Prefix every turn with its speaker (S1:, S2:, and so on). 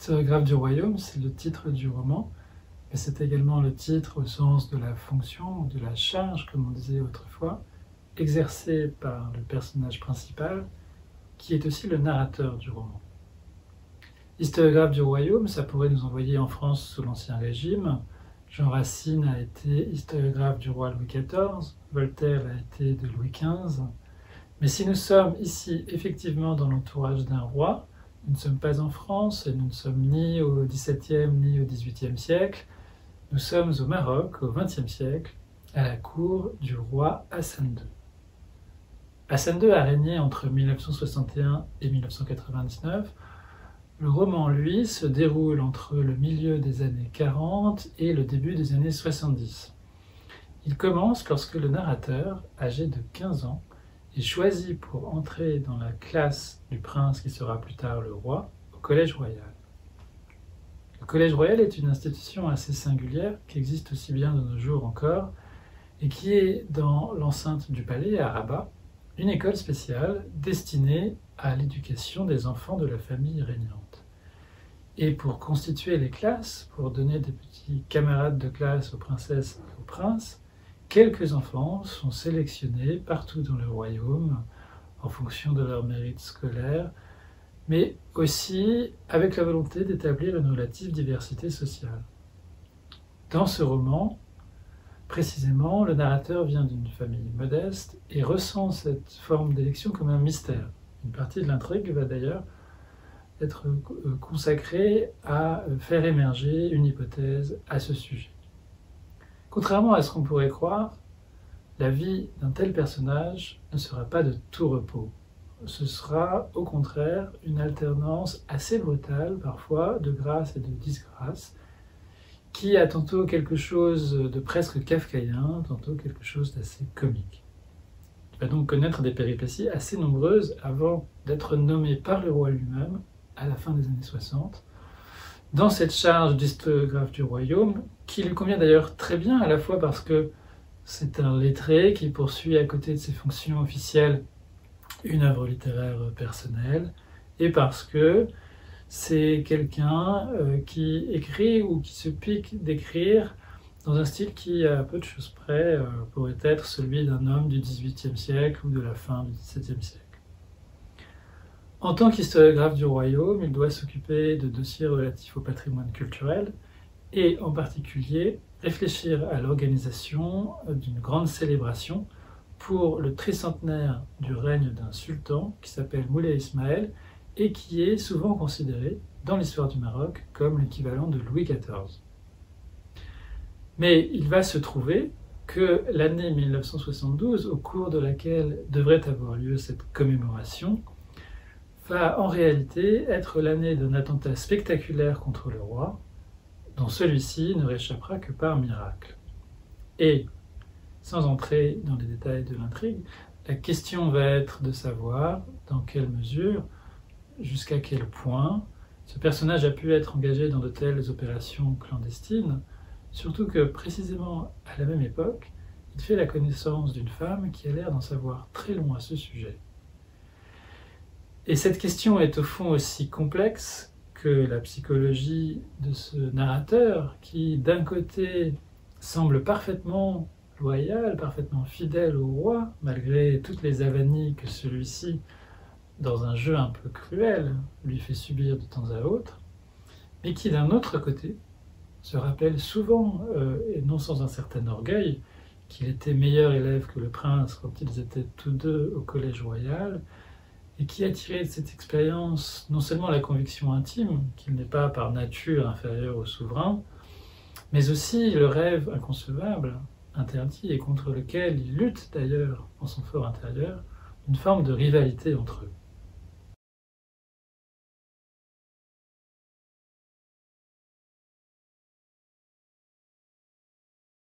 S1: Historiographe du royaume, c'est le titre du roman, mais c'est également le titre au sens de la fonction, de la charge, comme on disait autrefois, exercée par le personnage principal, qui est aussi le narrateur du roman. Historiographe du royaume, ça pourrait nous envoyer en France sous l'Ancien Régime. Jean Racine a été historiographe du roi Louis XIV, Voltaire a été de Louis XV. Mais si nous sommes ici effectivement dans l'entourage d'un roi, nous ne sommes pas en France et nous ne sommes ni au XVIIe ni au XVIIIe siècle, nous sommes au Maroc au XXe siècle, à la cour du roi Hassan II. Hassan II a régné entre 1961 et 1999. Le roman, lui, se déroule entre le milieu des années 40 et le début des années 70. Il commence lorsque le narrateur, âgé de 15 ans, est choisi pour entrer dans la classe du prince qui sera plus tard le roi, au Collège Royal. Le Collège Royal est une institution assez singulière qui existe aussi bien de nos jours encore et qui est dans l'enceinte du palais à Rabat, une école spéciale destinée à l'éducation des enfants de la famille régnante. Et pour constituer les classes, pour donner des petits camarades de classe aux princesses et aux princes, quelques enfants sont sélectionnés partout dans le royaume en fonction de leur mérite scolaire, mais aussi avec la volonté d'établir une relative diversité sociale. Dans ce roman, précisément, le narrateur vient d'une famille modeste et ressent cette forme d'élection comme un mystère. Une partie de l'intrigue va d'ailleurs être consacrée à faire émerger une hypothèse à ce sujet. Contrairement à ce qu'on pourrait croire, la vie d'un tel personnage ne sera pas de tout repos. Ce sera au contraire une alternance assez brutale parfois de grâce et de disgrâce, qui a tantôt quelque chose de presque kafkaïen, tantôt quelque chose d'assez comique. Il va donc connaître des péripéties assez nombreuses avant d'être nommé par le roi lui-même à la fin des années 60, dans cette charge d'historiographe du royaume, qui lui convient d'ailleurs très bien, à la fois parce que c'est un lettré qui poursuit à côté de ses fonctions officielles une œuvre littéraire personnelle, et parce que c'est quelqu'un qui écrit ou qui se pique d'écrire dans un style qui, à peu de choses près, pourrait être celui d'un homme du XVIIIe siècle ou de la fin du XVIIe siècle. En tant qu'historiographe du royaume, il doit s'occuper de dossiers relatifs au patrimoine culturel et en particulier réfléchir à l'organisation d'une grande célébration pour le tricentenaire du règne d'un sultan qui s'appelle Moulay Ismaël et qui est souvent considéré dans l'histoire du Maroc comme l'équivalent de Louis XIV. Mais il va se trouver que l'année 1972, au cours de laquelle devrait avoir lieu cette commémoration, va en réalité être l'année d'un attentat spectaculaire contre le roi, dont celui-ci ne réchappera que par miracle. Et, sans entrer dans les détails de l'intrigue, la question va être de savoir dans quelle mesure, jusqu'à quel point, ce personnage a pu être engagé dans de telles opérations clandestines, surtout que, précisément à la même époque, il fait la connaissance d'une femme qui a l'air d'en savoir très long à ce sujet. Et cette question est au fond aussi complexe que la psychologie de ce narrateur qui, d'un côté, semble parfaitement loyal, parfaitement fidèle au roi, malgré toutes les avanies que celui-ci, dans un jeu un peu cruel, lui fait subir de temps à autre, mais qui, d'un autre côté, se rappelle souvent, et non sans un certain orgueil, qu'il était meilleur élève que le prince quand ils étaient tous deux au Collège Royal, et qui a tiré de cette expérience non seulement la conviction intime qu'il n'est pas par nature inférieur au souverain, mais aussi le rêve inconcevable, interdit et contre lequel il lutte d'ailleurs en son fort intérieur, une forme de rivalité entre eux.